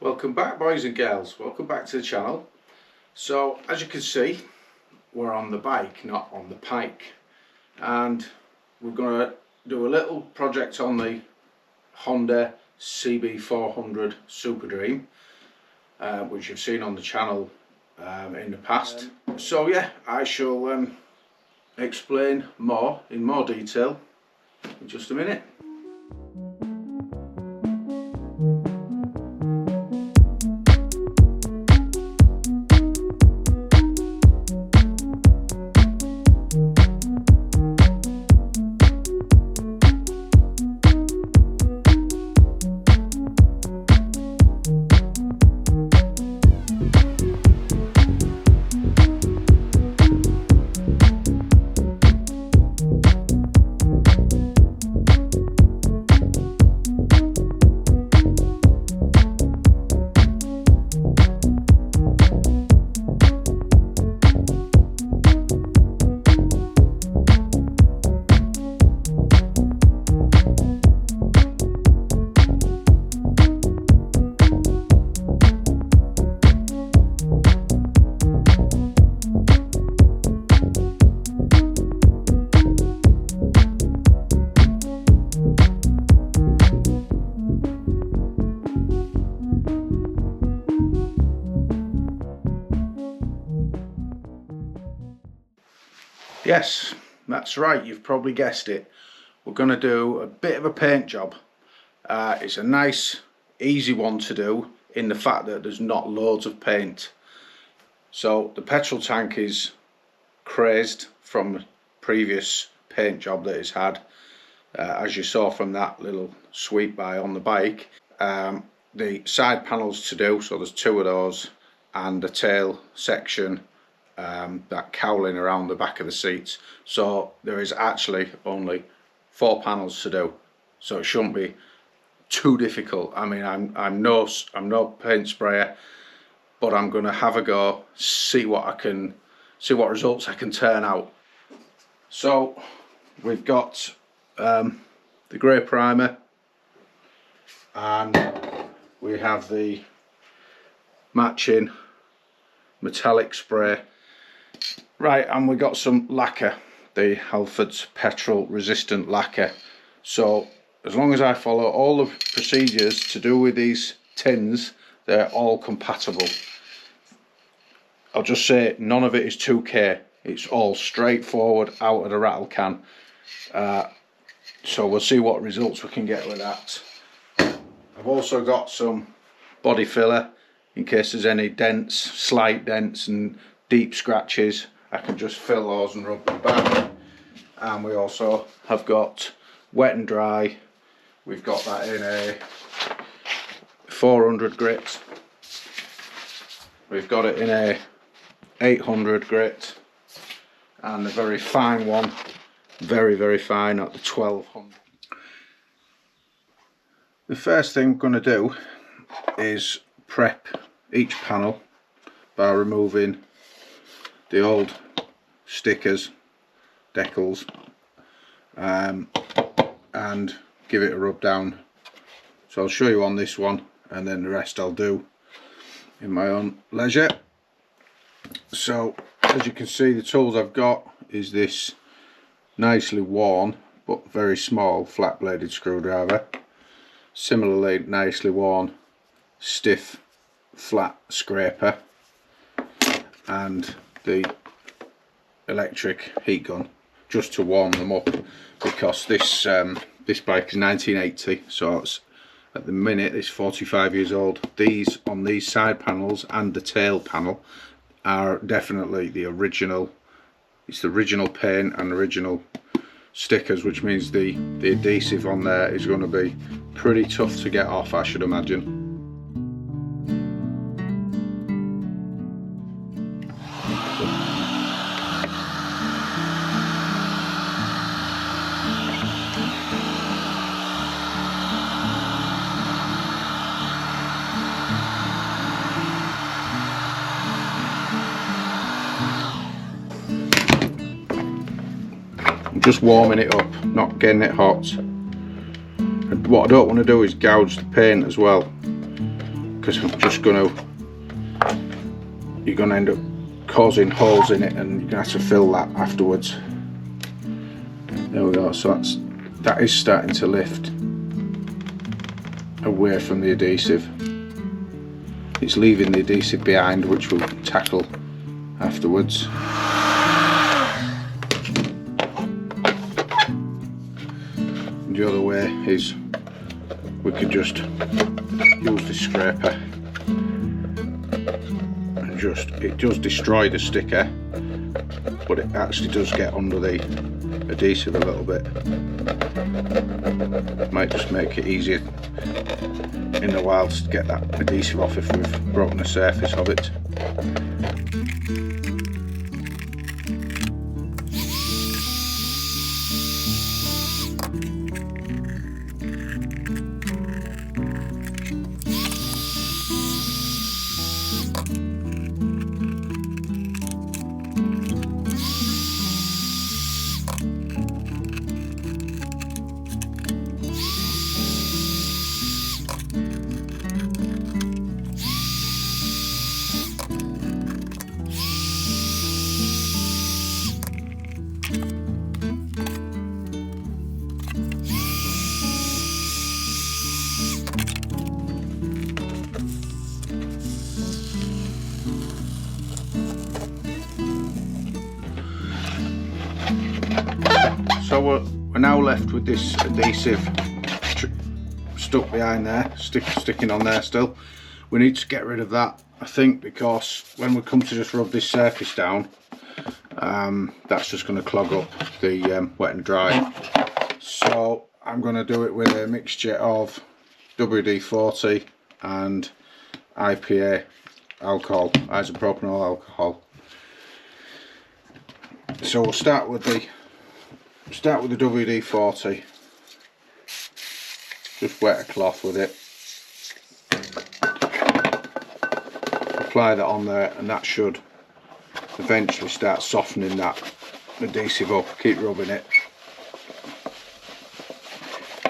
Welcome back, boys and girls. Welcome back to the channel. So as you can see, we're on the bike, not on the pike, and we're going to do a little project on the Honda CB400 Superdream, which you've seen on the channel in the past. So yeah, I shall explain more in more detail in just a minute. Yes, that's right, you've probably guessed it. We're going to do a bit of a paint job. It's a nice, easy one to do in the fact that there's not loads of paint. So the petrol tank is crazed from the previous paint job that it's had, as you saw from that little sweep by on the bike. The side panels to do, so there's two of those, and the tail section, that cowling around the back of the seats. So there is actually only 4 panels to do, so it shouldn't be too difficult. I mean, I'm no paint sprayer, but I'm going to have a go, see what results I can turn out. So we've got the grey primer, and we have the matching metallic spray. Right, and we got some lacquer, the Halford's petrol resistant lacquer. So as long as I follow all the procedures to do with these tins, they're all compatible. I'll just say none of it is 2K, it's all straightforward out of the rattle can. So we'll see what results we can get with that. I've also got some body filler in case there's any dents, slight dents and deep scratches. I can just fill those and rub them back. And we also have got wet and dry. We've got that in a 400 grit. We've got it in a 800 grit, and a very fine one, very fine, at the 1200. The first thing I'm going to do is prep each panel by removing the old stickers, decals, and give it a rub down. So I'll show you on this one, and then the rest I'll do in my own leisure. So as you can see, the tools I've got is this nicely worn but very small flat bladed screwdriver, similarly nicely worn stiff flat scraper, and the electric heat gun, just to warm them up, because this bike is 1980, so it's, at the minute it's 45 years old. These on these side panels and the tail panel are definitely the original. It's the original paint and original stickers, which means the adhesive on there is going to be pretty tough to get off, I should imagine. just warming it up, not getting it hot. And what I don't want to do is gouge the paint as well, because I'm just you're going to end up causing holes in it, and you're going to have to fill that afterwards. There we go. So that is starting to lift away from the adhesive. It's leaving the adhesive behind, which we'll tackle afterwards. And the other way is we could just use the scraper and it does destroy the sticker, but it actually does get under the adhesive a little bit. Might just make it easier in the wild to get that adhesive off if we've broken the surface of it. So we're now left with this adhesive stuck behind there, sticking on there still. We need to get rid of that, I think, because when we come to just rub this surface down, that's just going to clog up the wet and dry. So I'm going to do it with a mixture of WD-40 and IPA alcohol, isopropanol alcohol. So we'll start with the WD-40. Just wet a cloth with it, apply that on there, and that should eventually start softening that adhesive up. Keep rubbing it.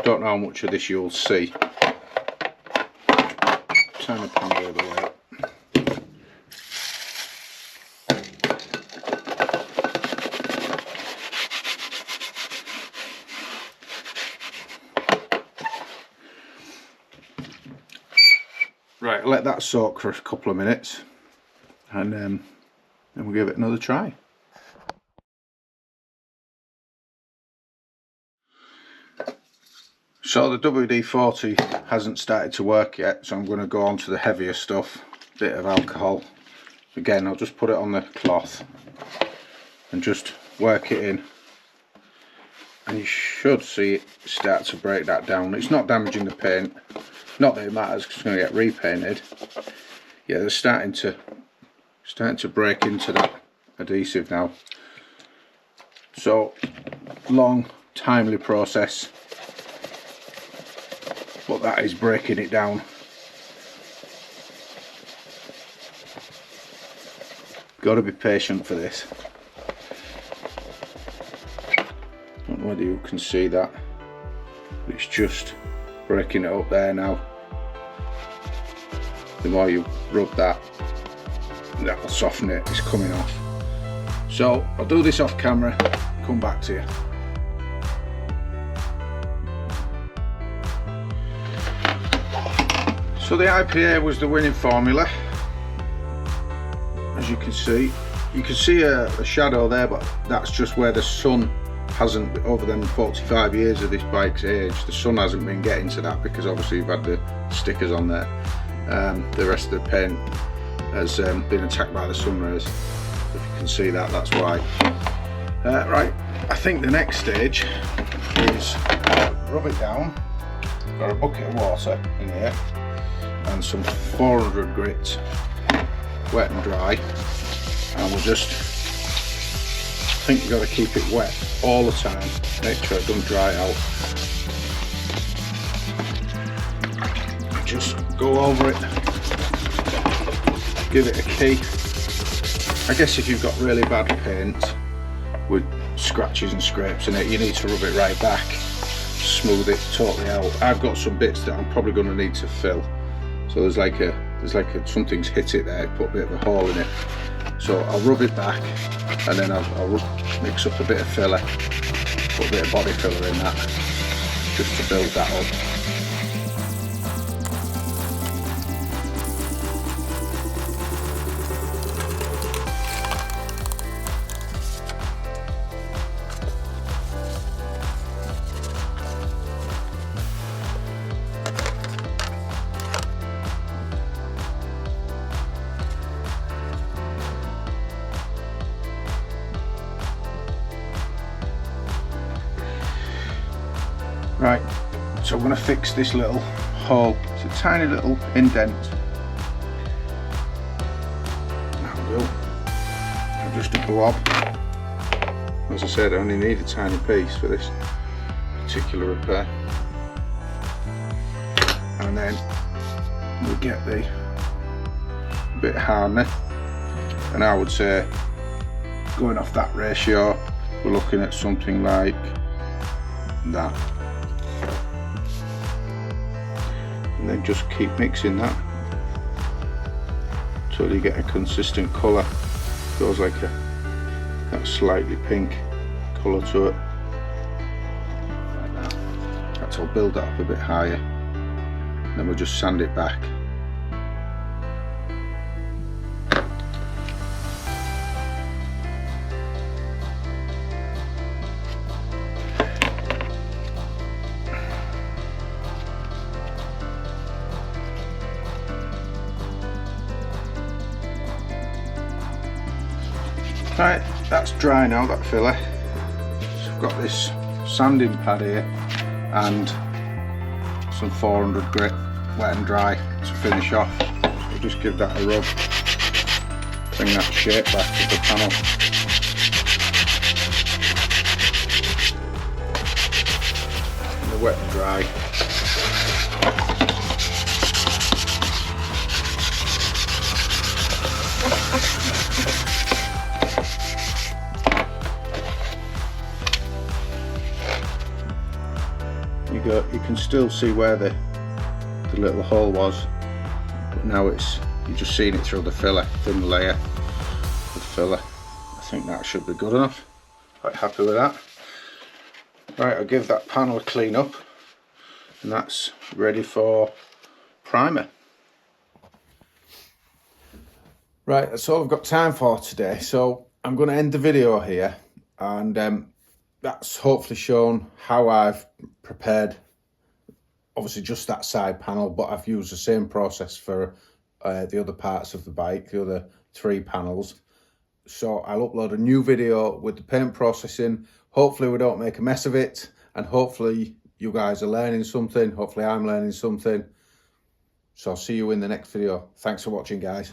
Don't know how much of this you'll see. Turn the pan the other way up. Right, let that soak for a couple of minutes, and then we'll give it another try. So the WD-40 hasn't started to work yet, so I'm going to go on to the heavier stuff, bit of alcohol. Again, I'll just put it on the cloth and just work it in, and you should see it start to break that down. It's not damaging the paint. Not that it matters because it's going to get repainted. Yeah, they're starting to break into that adhesive now. So long, timely process, but that is breaking it down. Got to be patient for this. Don't know whether you can see that, but it's just breaking it up there now. The more you rub that, that'll soften it. It's coming off. So I'll do this off camera, come back to you. So the IPA was the winning formula. As you can see a shadow there, but that's just where the sun hasn't, over them 45 years of this bike's age, the sun hasn't been getting to that, because obviously you've had the stickers on there. The rest of the paint has been attacked by the sun rays. If you can see that, that's why. Right, I think the next stage is rub it down. Got a bucket of water in here and some 400 grit, wet and dry, and we'll just, I think you've got to keep it wet all the time, make sure it doesn't dry out. Just go over it, give it a key. I guess if you've got really bad paint with scratches and scrapes in it, you need to rub it right back, smooth it totally out. I've got some bits that I'm probably going to need to fill, So there's like something's hit it there, put a bit of a hole in it. So I'll rub it back, and then I'll mix up a bit of filler, put a bit of body filler in that, just to build that up. Right, so I'm going to fix this little hole. It's a tiny little indent. That'll do. And just a blob. As I said, I only need a tiny piece for this particular repair. And then we'll get the bit hardener. And I would say, going off that ratio, we're looking at something like that. And then just keep mixing that until you get a consistent colour. Goes like that slightly pink colour to it. Like that. That'll build that up a bit higher. And then we'll just sand it back. Right, that's dry now, that filler. So I've got this sanding pad here and some 400 grit wet and dry to finish off. So we'll just give that a rub, bring that shape back to the panel. And the wet and dry. You can still see where the little hole was, but now you're just seeing it through the filler, thin layer of filler. I think that should be good enough. Quite happy with that. Right, I'll give that panel a clean up, and that's ready for primer. Right, that's all I've got time for today, so I'm going to end the video here, and that's hopefully shown how I've prepared, obviously just that side panel, but I've used the same process for the other parts of the bike, the other 3 panels. So I'll upload a new video with the paint processing. Hopefully we don't make a mess of it, and hopefully you guys are learning something. Hopefully I'm learning something. So I'll see you in the next video. Thanks for watching, guys.